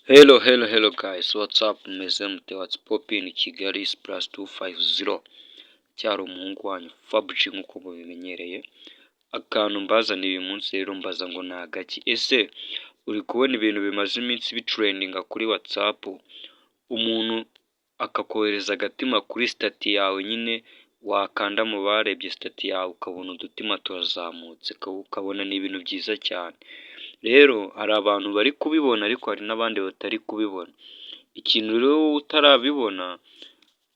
Hello guys, what's up? Meze mute what's popping Kigali is +250 cyari umuhungu wanyu Fabrice nkuko mubimenyereye. Akantu mbazaniye uyu munsi rero mbaza ngo ni agaki. Ese uri kubona ibintu bimaze iminsi bitrendinga kuri WhatsApp, umuntu akakohereza agatima kuri stati yawe, nyine wakanda mu barebye stati yawe ukabona udutima turazamutse, ukabona ni ibintu byiza cyane. Rero hari abantu bari kubibona ariko hari n'abandi batari kubibona. Ikintu rero utarabibona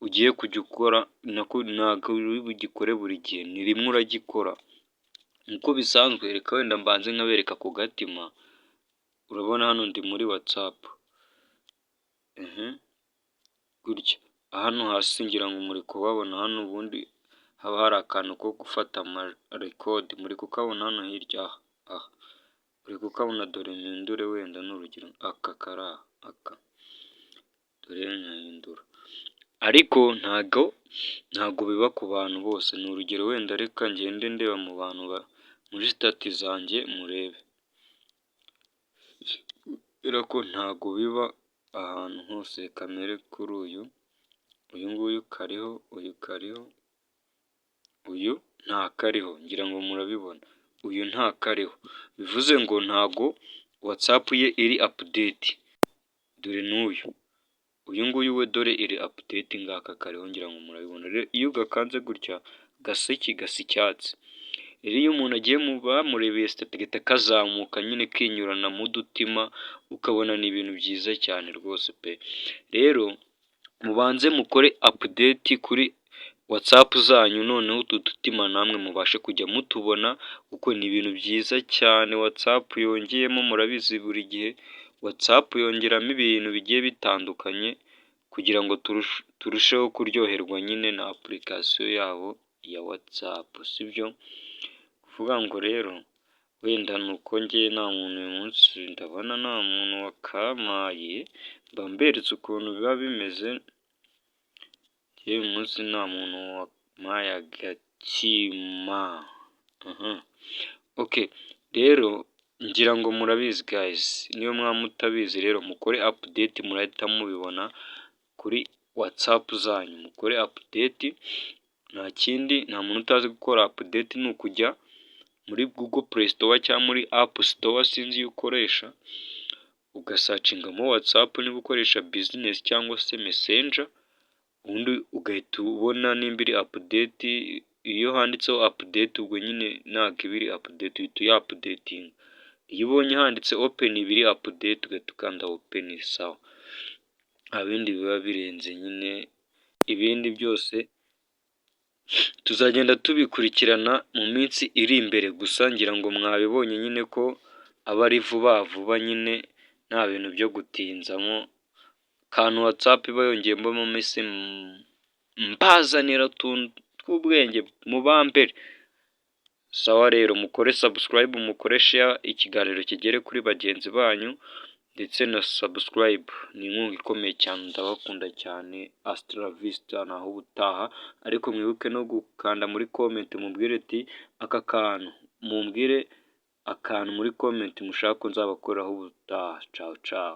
ugiye kujya ukora ntabwo uri bugikore buri gihe, ni rimwe uragikora nk'uko bisanzwe. Reka wenda mbanze nkabereka ku gatima. Urabona hano ndi muri WhatsApp gutya, hano hasi ngira ngo muri kubabona hano, ubundi haba hari akantu ko gufata amarekodi, muri kukabona hano hirya aha, uri kukabona? Dore mpindure wenda n'urugero aka kari aka, dore nkahindura, ariko ntago biba ku bantu bose. Ni urugero wenda, reka ngende ndeba mu bantu muri stati zanjye murebe, kubera ko ntago biba ahantu hose. Kamere kuri uyu nguyu kariho, uyu kariho, uyu ntakariho, ngira ngo murabibona, uyu ntakariho, bivuze ngo ntago WhatsApp ye iri update. Dore uyu nguyu we dore iri update, ngaka kariho, ngira ngo murabibona. Rero iyo ugakanze gutya gasa icyatsi. Rero iyo umuntu agiye mu bamurebeye stati gahita kazamuka nyine kinyurana mu dutima, ukabona ni ibintu byiza cyane rwose pe. Rero mubanze mukore update kuri WhatsApp zanyu, noneho utu dutima namwe mubashe kujya mutubona, kuko ni ibintu byiza cyane WhatsApp yongeyemo. Murabizi buri gihe WhatsApp yongeramo ibintu bigiye bitandukanye kugira ngo turusheho kuryoherwa nyine na application yabo ya WhatsApp, sibyo? Kuvuga ngo rero wenda nuko njye nta muntu uyu munsi ndabona nta muntu wakamaye, mba mberetse ukuntu biba bimeze. Uyu munsi nta muntu wampaye agakima. Rero ngira ngo murabizi guys, niyo mwaba mutabizi rero mukore update, murahita mubibona kuri WhatsApp zanyu. Mukore update, nta kindi, nta muntu utazi gukora update. Ni ukujya muri Google Play Store cyangwa muri App Store, sinzi iyo ukoresha, ugasacingamo WhatsApp niba ukoresha business cyangwa se Messenger, ubundi ugahita ubona nimba iri update. Iyo handitseho update ubwo nyine ntabwo iba iri update, uhita uyapudetinga. Iyo ubonye handitse open iba iri update, ugahita ukanda open, sawa. Nta bindi biba birenze nyine, ibindi byose tuzagenda tubikurikirana mu minsi iri imbere. Gusa ngira ngo mwabibonye nyine ko aba ari vuba nyine, nta bintu byo gutinzamo. Kantu WhatsApp iba yongeyemo mese mbazanira tw'ubwenge mu bambere. Sawa rero, mukore subscribe, mukore share, ikiganiro kigere kuri bagenzi banyu, ndetse na subscribe ni inkunga ikomeye cyane. Ndabakunda cyane, hasta la vista, naho ubutaha. Ariko mwibuke no gukanda muri comment mubwire ati aka kantu, mumbwire akantu muri comment mushaka ko nzabakoraho ubutaha. Ciao ciao.